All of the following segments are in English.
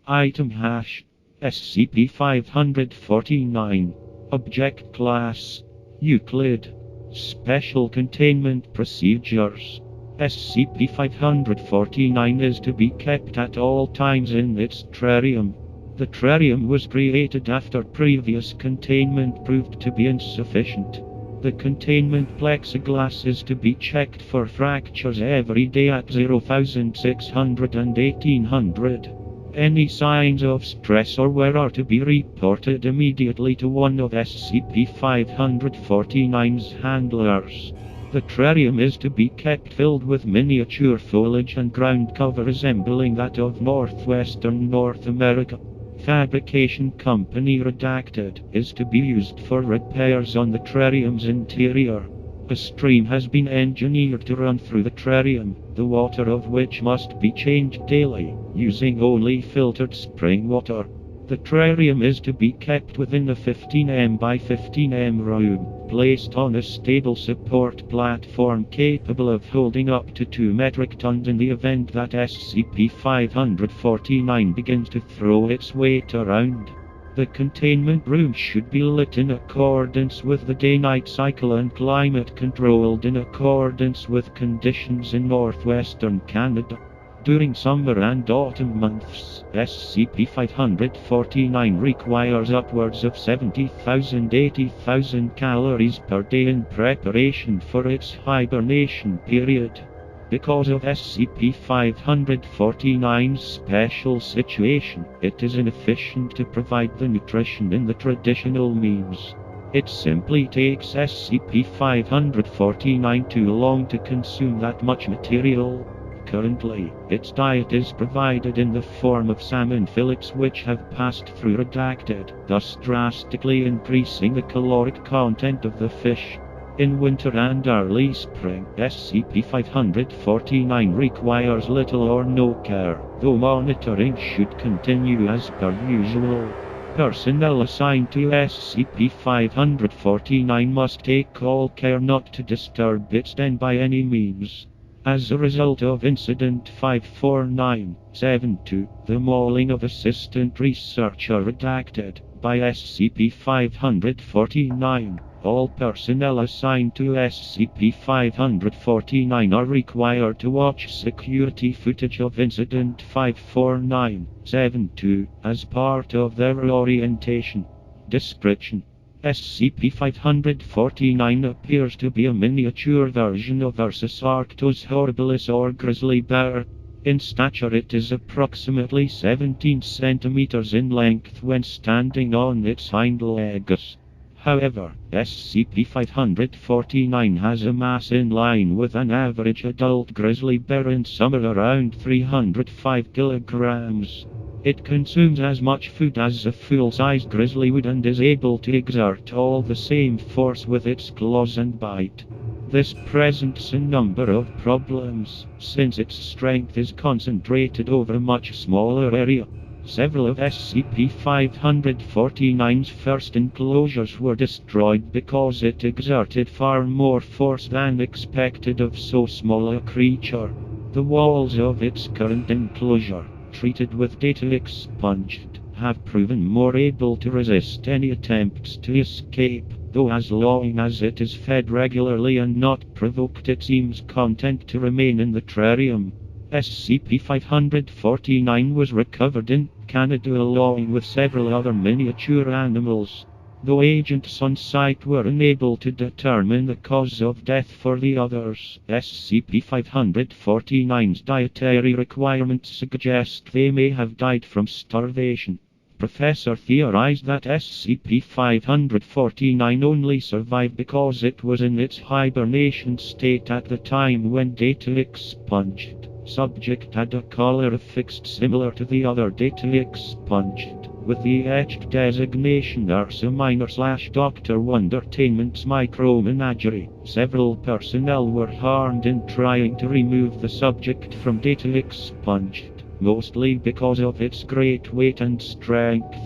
Item hash SCP-549. Object Class Euclid. Special Containment Procedures. SCP-549 is to be kept at all times in its terrarium. The terrarium was created after previous containment proved to be insufficient. The containment plexiglass is to be checked for fractures every day at 0600 and 1800. Any signs of stress or wear are to be reported immediately to one of SCP-549's handlers. The terrarium is to be kept filled with miniature foliage and ground cover resembling that of northwestern North America. Fabrication Company Redacted is to be used for repairs on the terrarium's interior. A stream has been engineered to run through the terrarium, the water of which must be changed daily, using only filtered spring water. The terrarium is to be kept within a 15m by 15m room, placed on a stable support platform capable of holding up to 2 metric tons in the event that SCP-549 begins to throw its weight around. The containment room should be lit in accordance with the day-night cycle and climate controlled in accordance with conditions in northwestern Canada. During summer and autumn months, SCP-549 requires upwards of 70,000–80,000 calories per day in preparation for its hibernation period. Because of SCP-549's special situation, it is inefficient to provide the nutrition in the traditional means. It simply takes SCP-549 too long to consume that much material. Currently, its diet is provided in the form of salmon fillets which have passed through Redacted, thus drastically increasing the caloric content of the fish. In winter and early spring, SCP-549 requires little or no care, though monitoring should continue as per usual. Personnel assigned to SCP-549 must take all care not to disturb its den by any means. As a result of Incident 549-72, the mauling of Assistant Researcher Redacted by SCP-549, all personnel assigned to SCP-549 are required to watch security footage of Incident 549-72 as part of their orientation. Description: SCP-549 appears to be a miniature version of Ursa arctos horribilis or grizzly bear. In stature it is approximately 17 centimeters in length when standing on its hind legs. However, SCP-549 has a mass in line with an average adult grizzly bear and somewhere around 305 kilograms. It consumes as much food as a full-sized grizzly would and is able to exert all the same force with its claws and bite. This presents a number of problems, since its strength is concentrated over a much smaller area. Several of SCP-549's first enclosures were destroyed because it exerted far more force than expected of so small a creature. The walls of its current enclosure, treated with data expunged, have proven more able to resist any attempts to escape, though as long as it is fed regularly and not provoked it seems content to remain in the terrarium. SCP-549 was recovered in Canada along with several other miniature animals. Though agents on site were unable to determine the cause of death for the others, SCP-549's dietary requirements suggest they may have died from starvation. Professor theorized that SCP-549 only survived because it was in its hibernation state at the time when data expunged. Subject had a collar affixed similar to the other data expunged, with the etched designation Ursa Minor/Dr. Wondertainment's micromenagerie. Several personnel were harmed in trying to remove the subject from data expunged, mostly because of its great weight and strength.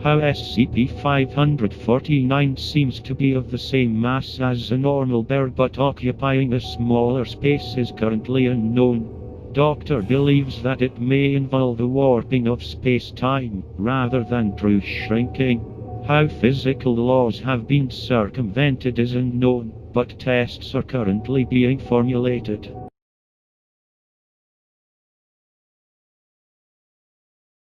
How SCP-549 seems to be of the same mass as a normal bear but occupying a smaller space is currently unknown. Doctor believes that it may involve a warping of space-time, rather than true shrinking. How physical laws have been circumvented is unknown, but tests are currently being formulated.